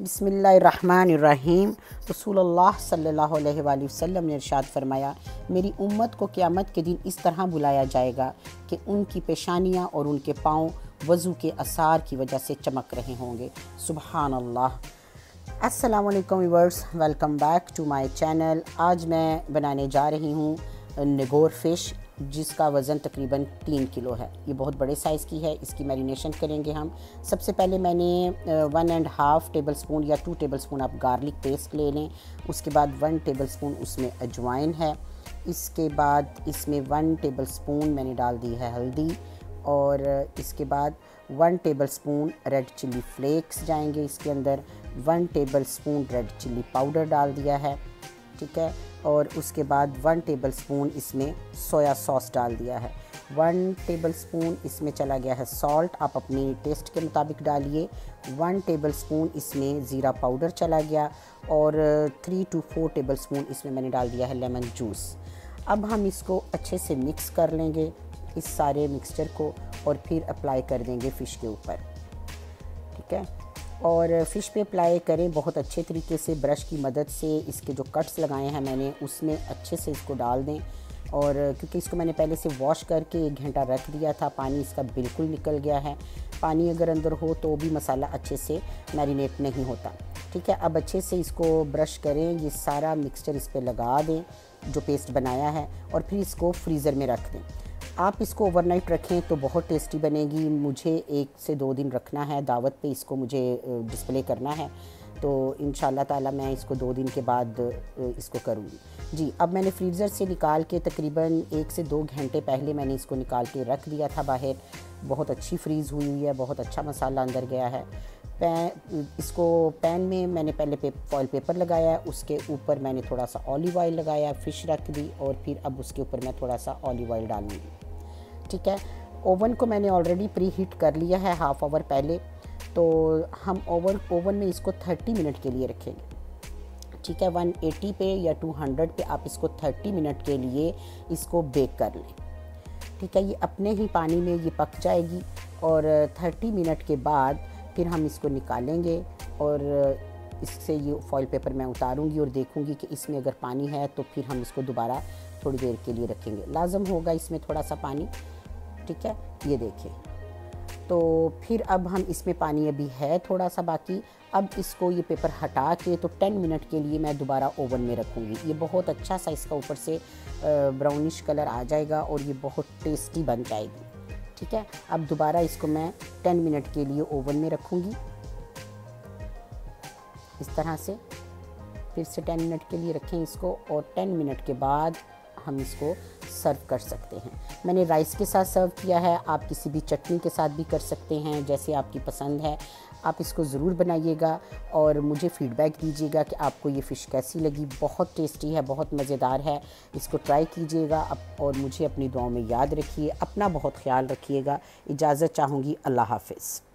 बिस्मिल्लाहिर्रहमानिर्रहीम। रसूलुल्लाह सल्लल्लाहु अलैहि वसल्लम ने इरशाद फरमाया, मेरी उम्मत को क़यामत के दिन इस तरह बुलाया जाएगा कि उनकी पेशानियाँ और उनके पाँव वज़ू के आसार की वजह से चमक रहे होंगे। सुबहान अल्लाह। अस्सलाम वालेकुम viewers, welcome back to my channel. आज मैं बनाने जा रही हूँ निगोर फ़िश, जिसका वज़न तकरीबन 3 किलो है। ये बहुत बड़े साइज़ की है। इसकी मैरिनेशन करेंगे हम। सबसे पहले मैंने 1.5 टेबल स्पून या 2 टेबल स्पून आप गार्लिक पेस्ट ले लें। उसके बाद 1 टेबल स्पून उसमें अजवाइन है। इसके बाद इसमें 1 टेबल स्पून मैंने डाल दी है हल्दी, और इसके बाद 1 table spoon red chilli flakes जाएंगे इसके अंदर। 1 table spoon red chilli powder डाल दिया है, ठीक है। और उसके बाद 1 टेबल स्पून इसमें सोया सॉस डाल दिया है। 1 टेबल स्पून इसमें चला गया है सॉल्ट, आप अपनी टेस्ट के मुताबिक डालिए। 1 टेबल स्पून इसमें ज़ीरा पाउडर चला गया, और 3 to 4 टेबल स्पून इसमें मैंने डाल दिया है लेमन जूस। अब हम इसको अच्छे से मिक्स कर लेंगे, इस सारे मिक्सचर को, और फिर अप्लाई कर देंगे फ़िश के ऊपर, ठीक है। और फ़िश पे अप्लाई करें बहुत अच्छे तरीके से, ब्रश की मदद से। इसके जो कट्स लगाए हैं मैंने, उसमें अच्छे से इसको डाल दें। और क्योंकि इसको मैंने पहले से वॉश करके 1 घंटा रख दिया था, पानी इसका बिल्कुल निकल गया है। पानी अगर अंदर हो तो भी मसाला अच्छे से मैरिनेट नहीं होता, ठीक है। अब अच्छे से इसको ब्रश करें, ये सारा मिक्सचर इस पर लगा दें जो पेस्ट बनाया है, और फिर इसको फ्रीज़र में रख दें। आप इसको ओवरनाइट रखें तो बहुत टेस्टी बनेगी। मुझे 1 से 2 दिन रखना है, दावत पे इसको मुझे डिस्प्ले करना है, तो इंशाल्लाह ताला मैं इसको 2 दिन के बाद इसको करूँगी जी। अब मैंने फ्रीज़र से निकाल के तकरीबन 1 से 2 घंटे पहले मैंने इसको निकाल के रख दिया था बाहर। बहुत अच्छी फ्रीज़ हुई है, बहुत अच्छा मसाला अंदर गया है। इसको पैन में मैंने पहले फॉइल पेपर लगाया, उसके ऊपर मैंने थोड़ा सा ऑलिव ऑयल लगाया, फ़िश रख दी, और फिर अब उसके ऊपर मैं थोड़ा सा ऑलिव ऑयल डालूँगी, ठीक है। ओवन को मैंने ऑलरेडी प्री हीट कर लिया है हाफ़ आवर पहले, तो हम ओवन में इसको 30 मिनट के लिए रखेंगे, ठीक है। 180 पे या 200 पे आप इसको 30 मिनट के लिए इसको बेक कर लें, ठीक है। ये अपने ही पानी में ये पक जाएगी, और 30 मिनट के बाद फिर हम इसको निकालेंगे, और इससे ये फॉइल पेपर मैं उतारूंगी और देखूंगी कि इसमें अगर पानी है तो फिर हम इसको दोबारा थोड़ी देर के लिए रखेंगे। लाजम होगा इसमें थोड़ा सा पानी, ठीक है। ये देखिए, तो फिर अब हम इसमें पानी अभी है थोड़ा सा बाकी। अब इसको ये पेपर हटा के तो 10 मिनट के लिए मैं दोबारा ओवन में रखूँगी। ये बहुत अच्छा सा इसका ऊपर से ब्राउनिश कलर आ जाएगा, और ये बहुत टेस्टी बन जाएगी, ठीक है। अब दोबारा इसको मैं 10 मिनट के लिए ओवन में रखूँगी, इस तरह से। फिर से 10 मिनट के लिए रखें इसको, और 10 मिनट के बाद हम इसको सर्व कर सकते हैं। मैंने राइस के साथ सर्व किया है, आप किसी भी चटनी के साथ भी कर सकते हैं, जैसे आपकी पसंद है। आप इसको ज़रूर बनाइएगा और मुझे फ़ीडबैक दीजिएगा कि आपको ये फ़िश कैसी लगी। बहुत टेस्टी है, बहुत मज़ेदार है, इसको ट्राई कीजिएगा और मुझे अपनी दुआओं में याद रखिए। अपना बहुत ख्याल रखिएगा। इजाज़त चाहूँगी। अल्लाह हाफ़िज़।